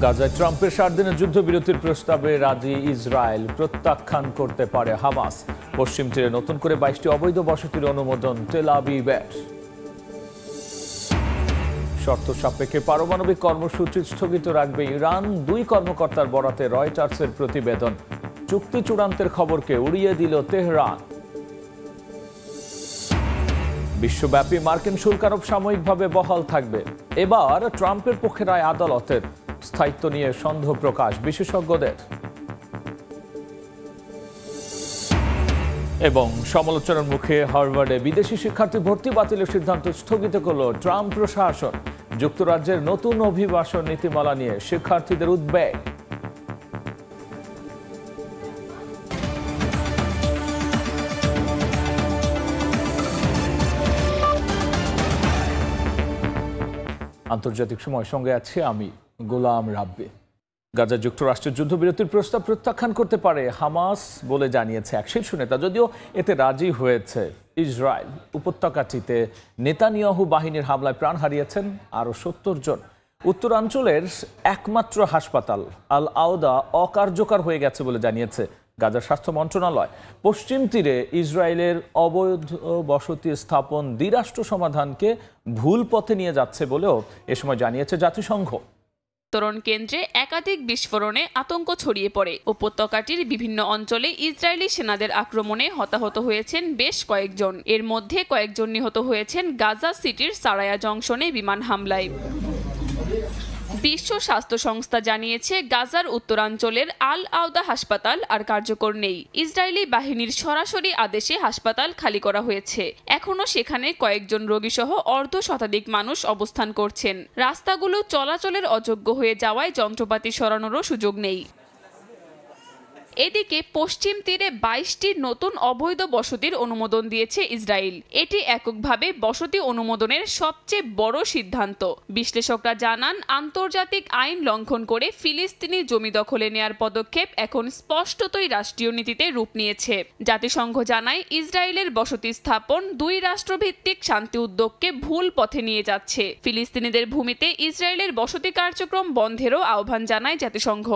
গাজায় ট্রাম্পের 7 দিনের যুদ্ধবিরতির প্রস্তাবে রাজি ইসরায়েল, প্রত্যাখ্যান করতে পারে হামাস। পশ্চিম তীরে নতুন করে 22টি অবৈধ বসতির অনুমোদন তেল আবিবের। শর্ত সাপেক্ষে পারমাণবিক কর্মসূচি স্থগিত রাখবে ইরান, 2 কর্মকর্তার বরাতে রয়টার্সের প্রতিবেদন। চুক্তি চূড়ান্তের খবরকে উড়িয়ে দিল তেহরান। বিশ্বব্যাপী মার্কিন শুল্ক আরোপ সাময়িকভাবে বহাল থাকবে। এবার ট্রাম্পের পক্ষে রায় আদালতের। স্থায়িত্ব নিয়ে সন্দেহ প্রকাশ বিশেষজ্ঞদের। এবং সমালোচনার মুখে হার্ভার্ডে বিদেশি শিক্ষার্থী ভর্তি বাতিলের সিদ্ধান্ত স্থগিত করল ট্রাম্প প্রশাসন। যুক্তরাজ্যের নতুন অভিবাসন নীতিমালা নিয়ে শিক্ষার্থীদের উদ্বেগ। আন্তর্জাতিক সময় সঙ্গে আছে আমি গোলাম রাব্বি। গাজা যুক্তরাষ্ট্রের যুদ্ধবিরতির প্রস্তাব প্রত্যাখ্যান করতে পারে হামাস বলে জানিয়েছে এক শীর্ষ নেতা, যদিও এতে রাজি হয়েছে ইসরায়েল। উপত্যকাটিতে নেতানিয়াহু বাহিনীর হামলায় প্রাণ হারিয়েছেন আরও 70 জন। উত্তরাঞ্চলের একমাত্র হাসপাতাল আল আওদা অকার্যকর হয়ে গেছে বলে জানিয়েছে গাজার স্বাস্থ্য মন্ত্রণালয়। পশ্চিম তীরে ইসরায়েলের অবৈধ বসতি স্থাপন দ্বিরাষ্ট্র সমাধানকে ভুল পথে নিয়ে যাচ্ছে বলেও এ সময় জানিয়েছে জাতিসংঘ। বিতরণ কেন্দ্রে একাধিক বিস্ফোরণে আতঙ্ক ছড়িয়ে পড়ে। উপত্যকাটির বিভিন্ন অঞ্চলে ইসরায়েলি সেনাদের আক্রমণে হতাহত হয়েছেন বেশ কয়েকজন। এর মধ্যে কয়েকজন নিহত হয়েছেন গাজা সিটির সারায়া জংশনে বিমান হামলায়। বিশ্ব স্বাস্থ্য সংস্থা জানিয়েছে গাজার উত্তরাঞ্চলের আল আওদা হাসপাতাল আর কার্যকর নেই। ইসরায়েলি বাহিনীর সরাসরি আদেশে হাসপাতাল খালি করা হয়েছে। এখনও সেখানে কয়েকজন রোগীসহ অর্ধশতাধিক মানুষ অবস্থান করছেন। রাস্তাগুলো চলাচলের অযোগ্য হয়ে যাওয়ায় যন্ত্রপাতি সরানোরও সুযোগ নেই। এদিকে পশ্চিম তীরে 22টি নতুন অবৈধ বসতির অনুমোদন দিয়েছে ইসরায়েল। এটি এককভাবে বসতি অনুমোদনের সবচেয়ে বড় সিদ্ধান্ত। বিশ্লেষকরা জানান, আন্তর্জাতিক আইন লঙ্ঘন করে ফিলিস্তিনি জমি দখলে নেয়ার পদক্ষেপ এখন স্পষ্টতই রাষ্ট্রীয় নীতিতে রূপ নিয়েছে। জাতিসংঘ জানায়, ইসরায়েলের বসতি স্থাপন 2 রাষ্ট্রভিত্তিক শান্তি উদ্যোগকে ভুল পথে নিয়ে যাচ্ছে। ফিলিস্তিনিদের ভূমিতে ইসরায়েলের বসতি কার্যক্রম বন্ধেরও আহ্বান জানায় জাতিসংঘ।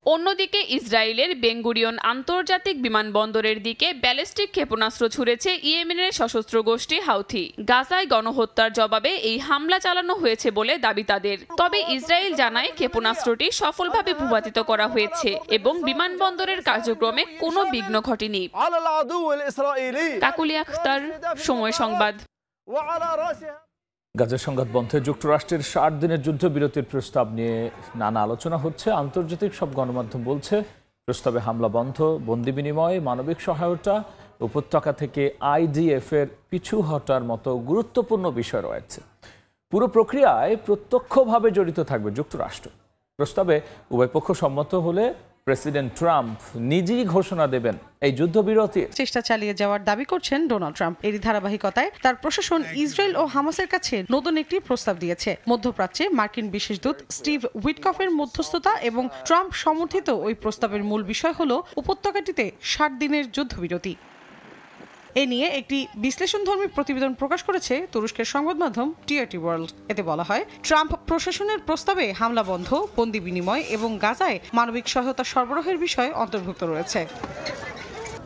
অন্যদিকে ইসরায়েলের বেঙ্গুরিয়ন আন্তর্জাতিক বিমানবন্দরের দিকে ব্যালিস্টিক ক্ষেপণাস্ত্র ছুড়েছে ইয়েমেনের সশস্ত্র গোষ্ঠী হাউথি। গাজায় গণহত্যার জবাবে এই হামলা চালানো হয়েছে বলে দাবি তাদের। তবে ইসরায়েল জানায় ক্ষেপণাস্ত্রটি সফলভাবে ভূপাতিত করা হয়েছে এবং বিমানবন্দরের কার্যক্রমে কোনো বিঘ্ন ঘটেনি। কাকুলি আখতার, সময় সংবাদ। গাজার সংঘাত বন্ধে যুক্তরাষ্ট্রের 7 দিনের যুদ্ধবিরতির প্রস্তাব নিয়ে নানা আলোচনা হচ্ছে। আন্তর্জাতিক সব গণমাধ্যম বলছে, প্রস্তাবে হামলা বন্ধ, বন্দি বিনিময়, মানবিক সহায়তা, উপত্যকা থেকে IDF এর পিছু হটার মতো গুরুত্বপূর্ণ বিষয় রয়েছে। পুরো প্রক্রিয়ায় প্রত্যক্ষভাবে জড়িত থাকবে যুক্তরাষ্ট্র। প্রস্তাবে উভয় পক্ষ সম্মত হলে প্রেসিডেন্ট ট্রাম্প নিজেই ঘোষণা দেবেন এই যুদ্ধবিরতি। চেষ্টা চালিয়ে যাওয়ার দাবি করছেন ডোনাল্ড ট্রাম্প। এরই ধারাবাহিকতায় তার প্রশাসন ইসরায়েল ও হামাসের কাছে নতুন একটি প্রস্তাব দিয়েছে। মধ্যপ্রাচ্যে মার্কিন বিশেষ দূত স্টিভ উইটকফের মধ্যস্থতা এবং ট্রাম্প সমর্থিত ওই প্রস্তাবের মূল বিষয় হলো উপত্যকাটিতে 7 দিনের যুদ্ধবিরতি। এ নিয়ে একটি বিশ্লেষণধর্মী প্রতিবেদন প্রকাশ করেছে তুরস্কের সংবাদ মাধ্যম টিআরটি ওয়ার্ল্ড। এতে বলা হয়, ট্রাম্প প্রশাসনের প্রস্তাবে হামলা বন্ধ, বন্দি বিনিময় এবং গাজায় মানবিক সহায়তা সরবরাহের বিষয় অন্তর্ভুক্ত রয়েছে।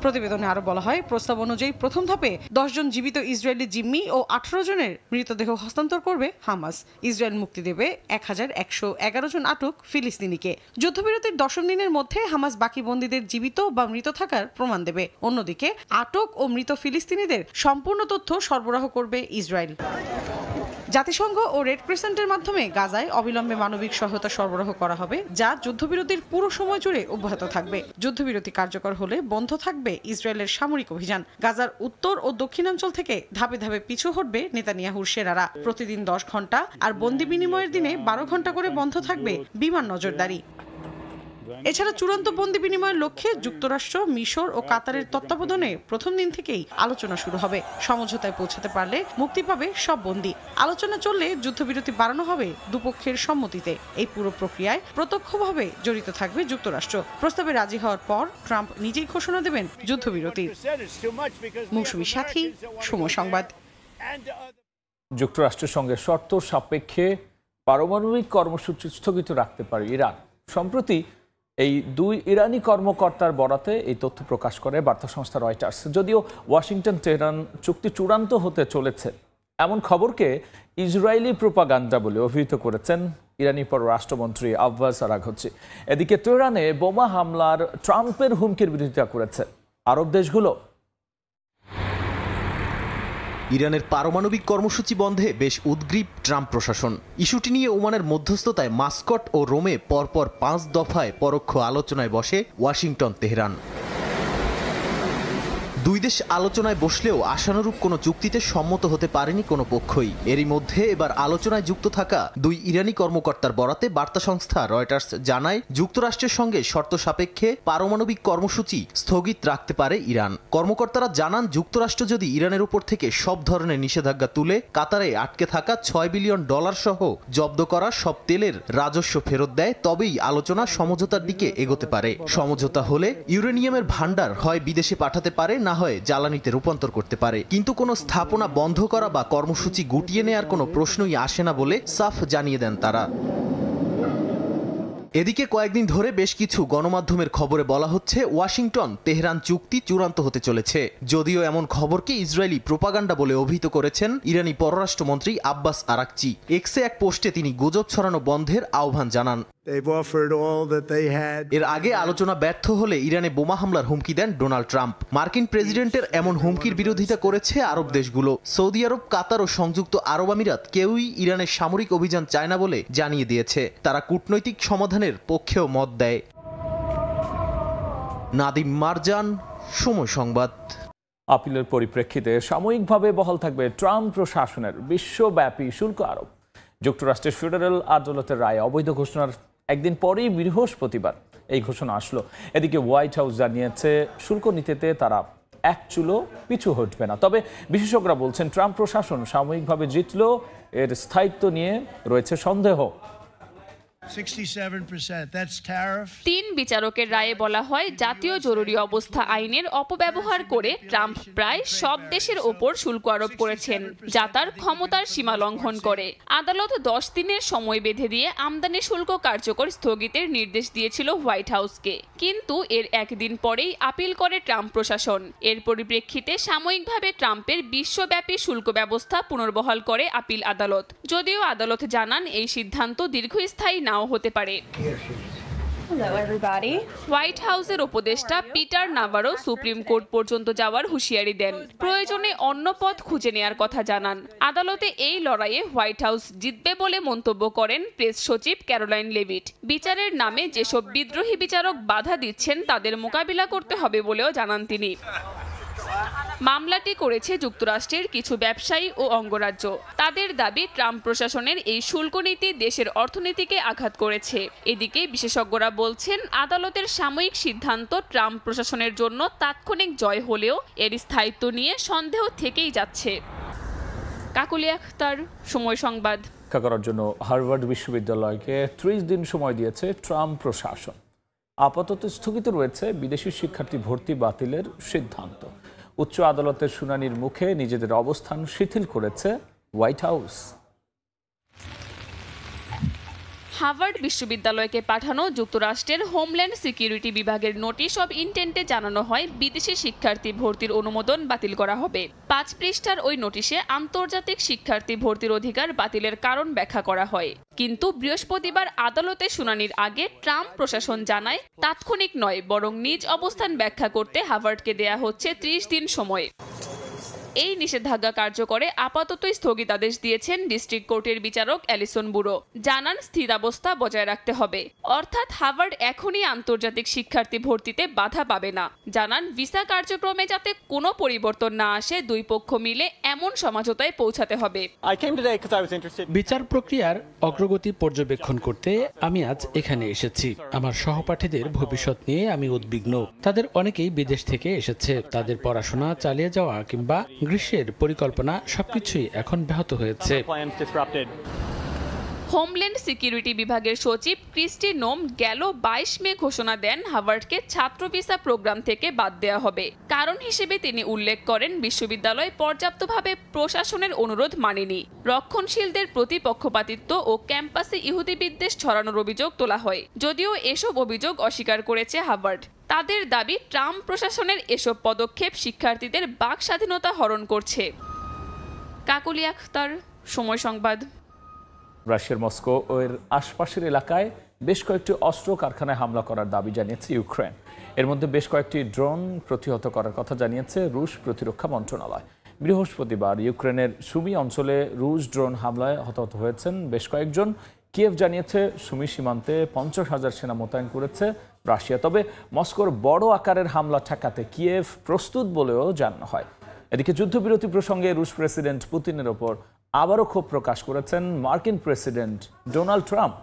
প্রতিবেদনে আরো বলা হয়, প্রস্তাব অনুযায়ী প্রথম ধাপে 10 জন জীবিত ইসরায়েলি জিম্মি ও 18 জনের মৃতদেহ হস্তান্তর করবে হামাস। ইসরায়েল মুক্তি দেবে 1111 জন আটক ফিলিস্তিনিকে। যুদ্ধবিরতির 10ম দিনের মধ্যে হামাস বাকি বন্দীদের জীবিত বা মৃত থাকার প্রমাণ দেবে। অন্যদিকে আটক ও মৃত ফিলিস্তিনিদের সম্পূর্ণ তথ্য সরবরাহ করবে ইসরায়েল। জাতিসংঘ ও রেড ক্রিসেন্টের মাধ্যমে গাজায় অবিলম্বে মানবিক সহায়তা সরবরাহ করা হবে, যা যুদ্ধবিরতির পুরো সময় জুড়ে অব্যাহত থাকবে। যুদ্ধবিরতি কার্যকর হলে বন্ধ থাকবে ইসরায়েলের সামরিক অভিযান। গাজার উত্তর ও দক্ষিণাঞ্চল থেকে ধাপে ধাপে পিছু হটবে নেতানিয়াহুর সেনারা। প্রতিদিন 10 ঘন্টা আর বন্দি বিনিময়ের দিনে 12 ঘন্টা করে বন্ধ থাকবে বিমান নজরদারি। এছাড়া চূড়ান্ত বন্দি বিনিময়ের লক্ষ্যে যুক্তরাষ্ট্র, মিশর ও কাতারের তত্ত্বাবধানে প্রথম দিন থেকেই আলোচনা শুরু হবে। সমঝোতায় পৌঁছাতে পারলে মুক্তি পাবে সব বন্দী। আলোচনা চললে যুদ্ধবিরতি বাড়ানো হবে দুপক্ষের সম্মতিতে। এই পুরো প্রক্রিয়ায় প্রত্যক্ষভাবে জড়িত থাকবে যুক্তরাষ্ট্র। প্রস্তাবে রাজি হওয়ার পর ট্রাম্প নিজেই ঘোষণা দেবেন যুদ্ধবিরতির। মৌসুমী সাথী, সময় সংবাদ। যুক্তরাষ্ট্রের সঙ্গে শর্ত সাপেক্ষে পারমাণবিক কর্মসূচি স্থগিত রাখতে পারে ইরান। সম্প্রতি এই দুই ইরানি কর্মকর্তার বরাতে এই তথ্য প্রকাশ করে বার্তা সংস্থা রয়টার্স। যদিও ওয়াশিংটন তেহরান চুক্তি চূড়ান্ত হতে চলেছে এমন খবরকে ইসরায়েলি প্রোপাগান্ডা বলে অভিহিত করেছেন ইরানি পররাষ্ট্রমন্ত্রী আব্বাস আরাঘচি। এদিকে তেহরানে বোমা হামলার ট্রাম্পের হুমকির বিরোধিতা করেছে আরব দেশগুলো। ইরানের পারমাণবিক কর্মসূচি বন্ধে বেশ উদ্গ্রীব ট্রাম্প প্রশাসন। ইস্যুটি নিয়ে ওমানের মধ্যস্থতায় মাস্কট ও রোমে পরপর 5 দফায় পরোক্ষ আলোচনায় বসে ওয়াশিংটন তেহরান। দুই দেশ আলোচনায় বসলেও আশানুরূপ কোনো চুক্তিতে সম্মত হতে পারেনি কোনো পক্ষই। এরই মধ্যে এবার আলোচনায় যুক্ত থাকা দুই ইরানি কর্মকর্তার বরাতে বার্তা সংস্থা রয়টার্স জানায়, যুক্তরাষ্ট্রের সঙ্গে শর্ত সাপেক্ষে পারমাণবিক কর্মসূচি স্থগিত রাখতে পারে ইরান। কর্মকর্তারা জানান, যুক্তরাষ্ট্র যদি ইরানের উপর থেকে সব ধরনের নিষেধাজ্ঞা তুলে কাতারে আটকে থাকা $6 বিলিয়ন সহ জব্দ করা সব তেলের রাজস্ব ফেরত দেয়, তবেই আলোচনা সমঝোতার দিকে এগোতে পারে। সমঝোতা হলে ইউরেনিয়ামের ভান্ডার হয় বিদেশে পাঠাতে পারে, না হয় জ্বালানিতে রূপান্তর করতে পারে। কিন্তু কোনো স্থাপনা বন্ধ করা বা কর্মসূচি গুটিয়ে নেয়ার কোনো প্রশ্নই আসে না বলে সাফ জানিয়ে দেন তারা। এদিকে কয়েকদিন ধরে বেশ কিছু গণমাধ্যমের খবরে বলা হচ্ছে, ওয়াশিংটন তেহরান চুক্তি চূড়ান্ত হতে চলেছে। যদিও এমন খবরকে ইসরায়েলি প্রোপাগান্ডা বলে অভিহিত করেছেন ইরানি পররাষ্ট্রমন্ত্রী আব্বাস আরাকচি। এক্সে এক পোস্টে তিনি গুজব ছড়ানো বন্ধের আহ্বান জানান। এর আগে আলোচনা ব্যর্থ হলে ইরানে বোমা হামলার হুমকি দেন ডোনাল্ড ট্রাম্প। মার্কিন প্রেসিডেন্টের এমন হুমকির বিরোধিতা করেছে আরব দেশগুলো। সৌদি আরব, কাতার ও সংযুক্ত আরব আমিরাত কেউই ইরানের সামরিক অভিযান চায় না বলে জানিয়ে দিয়েছে। তারা কূটনৈতিক সমাধানের পক্ষেও মত দেয়। নাদিম মারজান, সময় সংবাদ। আপিলের পরিপ্রেক্ষিতে সাময়িকভাবে বহাল থাকবে ট্রাম্প প্রশাসনের বিশ্বব্যাপী শুল্ক আরোপ। যুক্তরাষ্ট্রের ফেডারেল আদালতের রায় অবৈধ ঘোষণার একদিন পরেই বৃহস্পতিবার এই ঘোষণা আসলো। এদিকে হোয়াইট হাউস জানিয়েছে, শুল্ক নীতিতে তারা এক চুলো পিছু হটবে না। তবে বিশেষজ্ঞরা বলছেন, ট্রাম্প প্রশাসন সাময়িকভাবে জিতলেও এর স্থায়িত্ব নিয়ে রয়েছে সন্দেহ। 67%, that's tariff. 3 বিচারকের রায়ে বলা হয়, জাতীয় জরুরি অবস্থা আইনের অপব্যবহার করে ট্রাম্প প্রায় সব দেশের ওপর শুল্ক আরোপ করেছেন, যা তার ক্ষমতার সীমা লঙ্ঘন করে। আদালত 10 দিনের সময় বেঁধে দিয়ে আমদানি শুল্ক কার্যকর স্থগিতের নির্দেশ দিয়েছিল হোয়াইট হাউসকে, কিন্তু এর একদিন পরেই আপিল করে ট্রাম্প প্রশাসন। এর পরিপ্রেক্ষিতে সাময়িকভাবে ট্রাম্পের বিশ্বব্যাপী শুল্ক ব্যবস্থা পুনর্বহাল করে আপিল আদালত। যদিও আদালত জানান, এই সিদ্ধান্ত দীর্ঘস্থায়ী নাও হতে পারে। হোয়াইট হাউসের উপদেষ্টা পিটার নাভারো সুপ্রিম কোর্ট পর্যন্ত যাওয়ার হুঁশিয়ারি দেন, প্রয়োজনে অন্য পথ খুঁজে নেয়ার কথা জানান। আদালতে এই লড়াইয়ে হোয়াইট হাউস জিতবে বলে মন্তব্য করেন প্রেস সচিব ক্যারোলাইন লেভিট। বিচারের নামে যেসব বিদ্রোহী বিচারক বাধা দিচ্ছেন তাদের মোকাবিলা করতে হবে বলেও জানান তিনি। মামলাটি করেছে যুক্তরাষ্ট্রের কিছু ব্যবসায়ী ও অঙ্গরাজ্য। তাদের দাবি, ট্রাম্প প্রশাসনের এই শুল্ক নীতি দেশের অর্থনীতিকে আঘাত করেছে। এদিকে বিশেষজ্ঞরা বলছেন, আদালতের সাময়িক সিদ্ধান্ত ট্রাম্প প্রশাসনের জন্য তাৎক্ষণিক জয় হলেও এর স্থায়িত্ব নিয়ে সন্দেহ থেকেই যাচ্ছে। কাকুলি আখতার, সময় সংবাদ। পরীক্ষা করার জন্য হার্ভার্ড বিশ্ববিদ্যালয়কে 30 দিন সময় দিয়েছে ট্রাম্প প্রশাসন। আপাতত স্থগিত রয়েছে বিদেশি শিক্ষার্থী ভর্তি বাতিলের সিদ্ধান্ত। উচ্চ আদালতের শুনানির মুখে নিজেদের অবস্থান শিথিল করেছে হোয়াইট হাউস। হার্ভার্ড বিশ্ববিদ্যালয়কে পাঠানো যুক্তরাষ্ট্রের হোমল্যান্ড সিকিউরিটি বিভাগের নোটিশ অব ইন্টেন্টে জানানো হয়, বিদেশি শিক্ষার্থী ভর্তির অনুমোদন বাতিল করা হবে। 5 পৃষ্ঠার ওই নোটিশে আন্তর্জাতিক শিক্ষার্থী ভর্তির অধিকার বাতিলের কারণ ব্যাখ্যা করা হয়। কিন্তু বৃহস্পতিবার আদালতে শুনানির আগে ট্রাম্প প্রশাসন জানায়, তাৎক্ষণিক নয় বরং নিজ অবস্থান ব্যাখ্যা করতে হার্ভার্ডকে দেয়া হচ্ছে 30 দিন সময়। এই নিষেধাজ্ঞা কার্যকরে আপাতত স্থগিতাদেশ দিয়েছেন ডিস্ট্রিক্ট কোর্টের বিচারক অ্যালিসন বুরো। জানান, স্থিতাবস্থা বজায় রাখতে হবে, অর্থাৎ হার্ভার্ড এখনই আন্তর্জাতিক শিক্ষার্থী ভর্তিতে বাধা পাবে না। জানান, ভিসা কার্যক্রমে যাতে কোনো পরিবর্তন না আসে, দুই পক্ষ মিলে এমন সমঝোতায় পৌঁছাতে হবে। বিচার প্রক্রিয়ার অগ্রগতি পর্যবেক্ষণ করতে আমি আজ এখানে এসেছি। আমার সহপাঠীদের ভবিষ্যৎ নিয়ে আমি উদ্বিগ্ন। তাদের অনেকেই বিদেশ থেকে এসেছে। তাদের পড়াশোনা চালিয়ে যাওয়া কিংবা গ্রীষ্মের পরিকল্পনা সবকিছুই এখন ব্যাহত হয়েছে। হোমল্যান্ড সিকিউরিটি বিভাগের সচিব ক্রিস্টি নোম গেল 22 মে ঘোষণা দেন হার্ভার্ডকে ছাত্র ভিসা প্রোগ্রাম থেকে বাদ দেওয়া হবে। কারণ হিসেবে তিনি উল্লেখ করেন বিশ্ববিদ্যালয় পর্যাপ্তভাবে প্রশাসনের অনুরোধ মানেনি, রক্ষণশীলদের প্রতি পক্ষপাতিত্ব ও ক্যাম্পাসে ইহুদি বিদ্বেষ ছড়ানোর অভিযোগ তোলা হয়। যদিও এসব অভিযোগ অস্বীকার করেছে হার্ভার্ড। তাদের দাবি ট্রাম্প প্রশাসনের এসব পদক্ষেপ শিক্ষার্থীদের বাক স্বাধীনতা হরণ করছে। কাকলি আখতার, সময় সংবাদ। রাশিয়ার মস্কো ও এর আশপাশের এলাকায় বেশ কয়েকটি অস্ত্র কারখানায় হামলা করার দাবি জানিয়েছে ইউক্রেন। এর মধ্যে বেশ কয়েকটি ড্রোন প্রতিহত করার কথা জানিয়েছে রুশ প্রতিরক্ষা মন্ত্রণালয়। বৃহস্পতিবার ইউক্রেনের সুমি অঞ্চলে রুশ ড্রোন হামলায় হতাহত হয়েছেন বেশ কয়েকজন। কিয়েভ জানিয়েছে সুমি সীমান্তে 50,000 সেনা মোতায়েন করেছে রাশিয়া। তবে মস্কোর বড় আকারের হামলা ঠেকাতে কিয়েভ প্রস্তুত বলেও জানানো হয়। এদিকে যুদ্ধবিরতি প্রসঙ্গে রুশ প্রেসিডেন্ট পুতিনের ওপর আবারও ক্ষোভ প্রকাশ করেছেন মার্কিন president Donald Trump.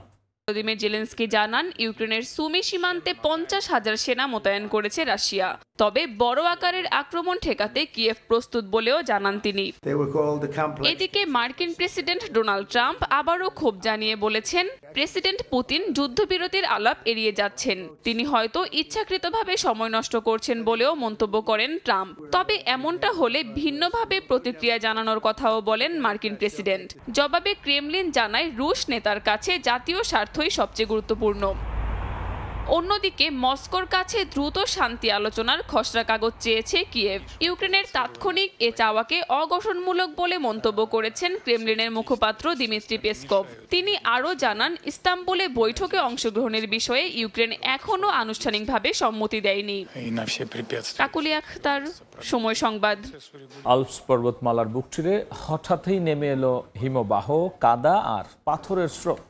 Volodymyr Zelensky জানান ইউক্রেনের সুমি সীমান্তে 50,000 সেনা মোতায়েন করেছে রাশিয়া। তবে বড় আকারের আক্রমণ ঠেকাতে কিয়েভ প্রস্তুত বলেও জানান তিনি। এদিকে মার্কিন প্রেসিডেন্ট ডোনাল্ড ট্রাম্প আবারও ক্ষোভ জানিয়ে বলেছেন প্রেসিডেন্ট পুতিন যুদ্ধবিরতির আলাপ এড়িয়ে যাচ্ছেন। তিনি হয়তো ইচ্ছাকৃতভাবে সময় নষ্ট করছেন বলেও মন্তব্য করেন ট্রাম্প। তবে এমনটা হলে ভিন্নভাবে প্রতিক্রিয়া জানানোর কথাও বলেন মার্কিন প্রেসিডেন্ট। জবাবে ক্রেমলিন জানায় রুশ নেতার কাছে জাতীয় স্বার্থই সবচেয়ে গুরুত্বপূর্ণ। অন্যদিকে মস্কোর কাছে দ্রুত শান্তি আলোচনার খসড়া কাগজ চেয়েছে কিয়েভ। ইউক্রেনের তাৎক্ষণিক এ চাওয়াকে অগঠনমূলক বলে মন্তব্য করেছেন ক্রেমলিনের মুখপাত্র দিমিত্রি পেসকভ। তিনি আরও জানান ইস্তাম্বুলে বৈঠকে অংশগ্রহণের বিষয়ে ইউক্রেন এখনও আনুষ্ঠানিকভাবে সম্মতি দেয়নি। কাকুলি আখতার, সময় সংবাদ। আল্পস পর্বতমালার বুক চিরে হঠাৎই নেমে এলো হিমবাহ, কাদা আর পাথরের স্রোত।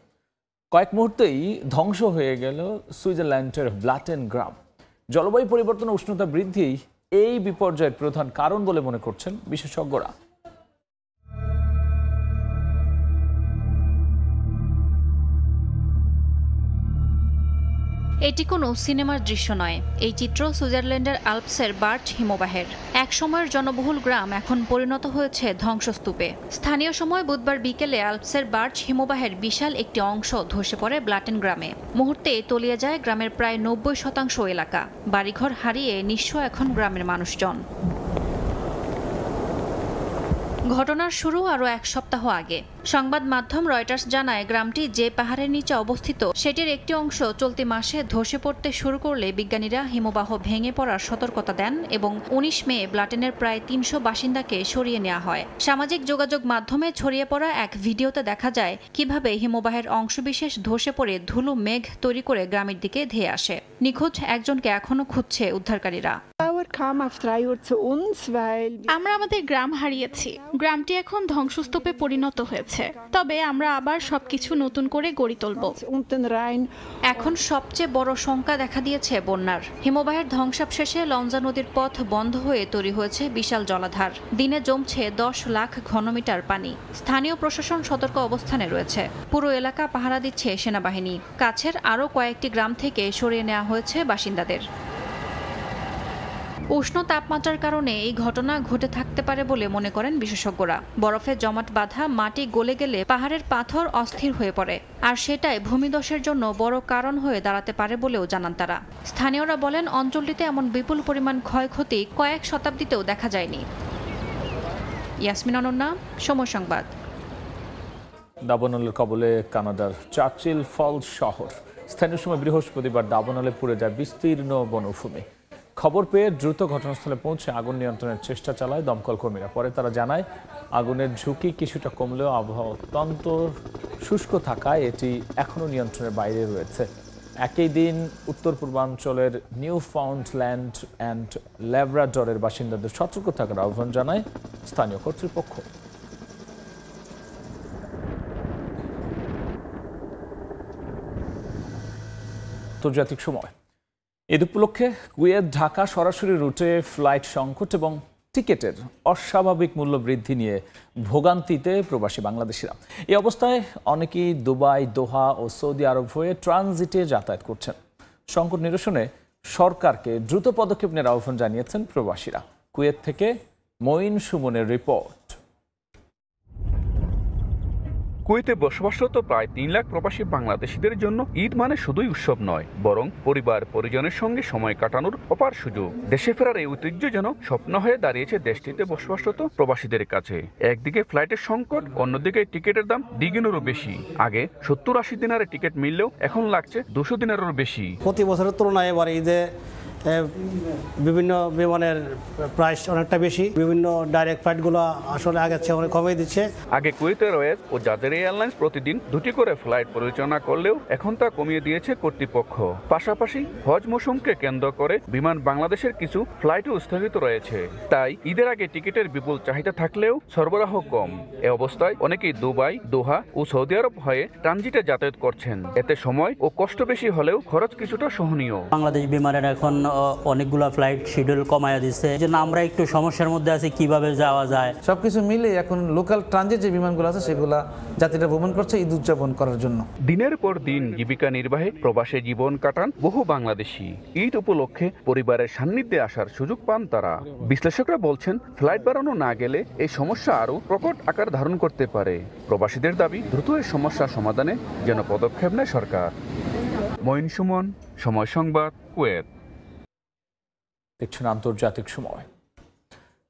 কয়েক মুহূর্তেই ধ্বংস হয়ে গেল সুইজারল্যান্ডের ব্লাটেন গ্রাম। জলবায়ু পরিবর্তন ও উষ্ণতা বৃদ্ধি এই বিপর্যয়ের প্রধান কারণ বলে মনে করছেন বিশেষজ্ঞরা। এটি কোনো সিনেমার দৃশ্য নয়। এই চিত্র সুইজারল্যান্ডের আল্পসের বার্চ হিমবাহের। এক সময়ের জনবহুল গ্রাম এখন পরিণত হয়েছে ধ্বংসস্তূপে। স্থানীয় সময় বুধবার বিকেলে আল্পসের বার্চ হিমবাহের বিশাল একটি অংশ ধসে পড়ে ব্লাটেন গ্রামে। মুহূর্তে তলিয়ে যায় গ্রামের প্রায় 90% এলাকা। বাড়িঘর হারিয়ে নিঃস্ব এখন গ্রামের মানুষজন। ঘটনার শুরু আরও এক সপ্তাহ আগে। সংবাদ মাধ্যম রয়টার্স জানায় গ্রামটি যে পাহাড়ের নিচে অবস্থিত সেটির একটি অংশ চলতি মাসে ধসে পড়তে শুরু করলে বিজ্ঞানীরা হিমবাহ ভেঙে পড়ার সতর্কতা দেন এবং 19 মে ব্লাটেনের প্রায় 300 বাসিন্দাকে সরিয়ে নেওয়া হয়। সামাজিক যোগাযোগ মাধ্যমে ছড়িয়ে পড়া এক ভিডিওতে দেখা যায় কিভাবে হিমবাহের অংশবিশেষ ধসে পড়ে ধুলো মেঘ তৈরি করে গ্রামের দিকে ধেয়ে আসে। নিখোঁজ একজনকে এখনো খুঁজছে উদ্ধারকারীরা। আমরা আমাদের গ্রাম হারিয়েছি। গ্রামটি এখন ধ্বংসস্তূপে পরিণত হয়েছে। তবে আমরা আবার সবকিছু নতুন করে গড়ে তুলব। এখন সবচেয়ে বড় শঙ্কা দেখা দিয়েছে বন্যার। হিমবাহের ধ্বংসাবশেষে লঞ্জা নদীর পথ বন্ধ হয়ে তৈরি হয়েছে বিশাল জলাধার। দিনে জমছে 10 লাখ ঘনমিটার পানি। স্থানীয় প্রশাসন সতর্ক অবস্থানে রয়েছে। পুরো এলাকা পাহারা দিচ্ছে সেনাবাহিনী। কাছের আরও কয়েকটি গ্রাম থেকে সরিয়ে নেওয়া হয়েছে বাসিন্দাদের। উষ্ণ তাপমাত্রার কারণে এই ঘটনা ঘটে থাকতে পারে বলে মনে করেন বিশেষজ্ঞরা। বরফে জমাট বাঁধা মাটি গলে গেলে পাহাড়ের পাথর অস্থির হয়ে পড়ে, আর সেটাই ভূমিধসের জন্য বড় কারণ হয়ে দাঁড়াতে পারে বলেও জানান তারা। স্থানীয়রা বলেন অঞ্চলটিতে এমন বিপুল পরিমাণ ক্ষয়ক্ষতি কয়েক শতাব্দীতেও দেখা যায়নি। ইয়াসমিন অনন্যা, সময় সংবাদ। দাবানলের কবলে কানাডার চার্চিল ফলস শহর। স্থানীয় সময় বৃহস্পতিবার দাবানলে পুড়ে যায় বিস্তীর্ণ বনভূমি। খবর পেয়ে দ্রুত ঘটনাস্থলে পৌঁছে আগুন নিয়ন্ত্রণের চেষ্টা চালায় দমকল কর্মীরা। পরে তারা জানায় আগুনের ঝুঁকি কিছুটা কমলেও আবহাওয়া অত্যন্ত শুষ্ক থাকায় এটি এখনও নিয়ন্ত্রণের বাইরে রয়েছে। একই দিন উত্তর পূর্বাঞ্চলের নিউ ফাউন্ডল্যান্ড অ্যান্ড ল্যাব্রাডরের বাসিন্দাদের সতর্ক থাকার আহ্বান জানায় স্থানীয় কর্তৃপক্ষ। আন্তর্জাতিক সময়। ঈদ উপলক্ষে কুয়েত ঢাকা সরাসরি রুটে ফ্লাইট সংকট এবং টিকেটের অস্বাভাবিক মূল্য বৃদ্ধি নিয়ে ভোগান্তিতে প্রবাসী বাংলাদেশিরা। এই অবস্থায় অনেকেই দুবাই, দোহা ও সৌদি আরব হয়ে ট্রানজিটে যাতায়াত করছেন। সংকট নিরসনে সরকারকে দ্রুত পদক্ষেপ নেওয়ার আহ্বান জানিয়েছেন প্রবাসীরা। কুয়েত থেকে মঈন সুমনের রিপোর্ট। কুয়েতে বসবাসরত প্রায় 3 লাখ প্রবাসী বাংলাদেশিদের জন্য ঈদ মানে শুধুই উৎসব নয়, বরং পরিবার পরিজনের সঙ্গে সময় কাটানোর অপার সুযোগ। দেশে ফেরার এই ঐতিহ্য যেন স্বপ্ন হয়ে দাঁড়িয়েছে দেশটিতে বসবাসরত প্রবাসীদের কাছে। একদিকে ফ্লাইটের সংকট, অন্যদিকে টিকিটের দাম দ্বিগুণেরও বেশি। আগে 70-80 দিনারের টিকিট মিললেও এখন লাগছে 200 দিনারেরও বেশি। প্রতি বছরের তুলনায় এবার ঈদে বিভিন্ন বিমানের প্রাইস অনেকটা বেশি। বিভিন্ন ডাইরেক্ট ফ্লাইটগুলো আসলে আগের চেয়ে অনেক কমিয়ে দিচ্ছে। আগে কুয়েত এয়ারওয়েজ ও জাজের এয়ারলাইন্স প্রতিদিন 2টি করে ফ্লাইট পরিচালনা করলেও এখন তা কমিয়ে দিয়েছে কর্তৃপক্ষ। পাশাপাশি হজ মৌসুমকে কেন্দ্র করে বিমান বাংলাদেশের কিছু ফ্লাইটও স্থগিত রয়েছে। তাই ঈদের আগে টিকিটের বিপুল চাহিদা থাকলেও সরবরাহ কম। এ অবস্থায় অনেকেই দুবাই, দোহা ও সৌদি আরব হয়ে ট্রানজিটে যাতায়াত করছেন। এতে সময় ও কষ্ট বেশি হলেও খরচ কিছুটা সহনীয়। বাংলাদেশ বিমানের এখন অনেকগুলো ফ্লাইট শিডিউল কমায়া দিচ্ছে, এই জন্য আমরা একটু সমস্যার মধ্যে আছি কিভাবে যাওয়া যায়। সবকিছু মিলে এখন লোকাল ট্রানজিট যে বিমানগুলো আছে সেগুলা যাত্রীরা ভ্রমণ করছে ঈদ উদযাপন করার জন্য। দিনের পর দিন জীবিকা নির্বাহে প্রবাসে জীবন কাটান বহু বাংলাদেশি। ঈদ উপলক্ষে পরিবারের সান্নিধ্যে আসার সুযোগ পান তারা। বিশ্লেষকরা বলছেন, ফ্লাইট বাড়ানো না গেলে এই সমস্যা আরও প্রকট আকার ধারণ করতে পারে। প্রবাসীদের দাবি, দ্রুত এই সমস্যা সমাধানে যেন পদক্ষেপ নেয় সরকার। মঈন সুমন, সময় সংবাদ, কুয়েত। দেখছেন আন্তর্জাতিক সময়।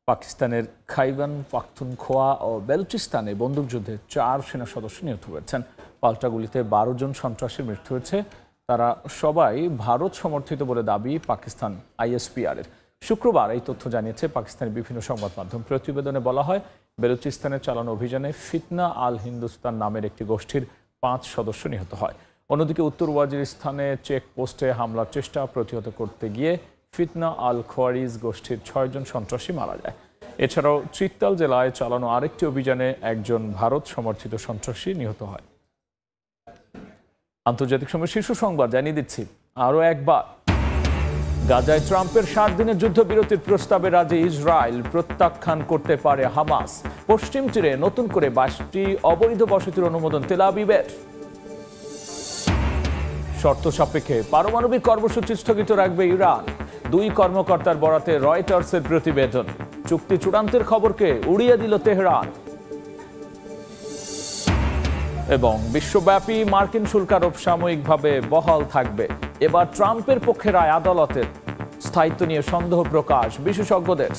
পাকিস্তানের খাইবার পাখতুনখোয়া ও বেলুচিস্তানে বন্দুকযুদ্ধে 4 সেনা সদস্য নিহত হয়েছেন। পাল্টা গুলিতে 12 জন সন্ত্রাসীর মৃত্যু হয়েছে। তারা সবাই ভারত সমর্থিত বলে দাবি পাকিস্তান ISPR-এর। শুক্রবার এই তথ্য জানিয়েছে পাকিস্তানের বিভিন্ন সংবাদ মাধ্যম। প্রতিবেদনে বলা হয়, বেলুচিস্তানে চালানো অভিযানে ফিতনা আল হিন্দুস্তান নামের একটি গোষ্ঠীর 5 সদস্য নিহত হয়। অন্যদিকে উত্তর ওয়াজিরিস্তানে চেকপোস্টে হামলার চেষ্টা প্রতিহত করতে গিয়ে ফিতনা আল খোয়ারিজ গোষ্ঠীর 6 জন সন্ত্রাসী মারা যায়। এছাড়াও চিত্তাল জেলায় চালানো আরেকটি অভিযানে একজন ভারত সমর্থিত সন্ত্রাসী নিহত হয়। আন্তর্জাতিক সময় শীর্ষ সংবাদ জানিয়ে দিচ্ছি আরও একবার। গাজায় ট্রাম্পের 7 দিনের যুদ্ধবিরতির প্রস্তাবে রাজি ইসরায়েল, প্রত্যাখ্যান করতে পারে হামাস। পশ্চিম তীরে নতুন করে 22টি অবৈধ বসতির অনুমোদন তেল আবিবের। শর্ত সাপেক্ষে পারমাণবিক কর্মসূচি স্থগিত রাখবে ইরান। 2 কর্মকর্তার বরাতে রয়টার্সের প্রতিবেদন। চুক্তি চূড়ান্তের খবরকে উড়িয়ে দিল তেহরান। এবং বিশ্বব্যাপী মার্কিন শুল্ক আরোপ সাময়িকভাবে বহাল থাকবে। এবার ট্রাম্পের পক্ষে রায় আদালতের। স্থায়িত্ব নিয়ে সন্দেহ প্রকাশ বিশেষজ্ঞদের।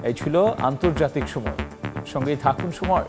এই ছিল আন্তর্জাতিক সময়। সঙ্গেই থাকুন সময়।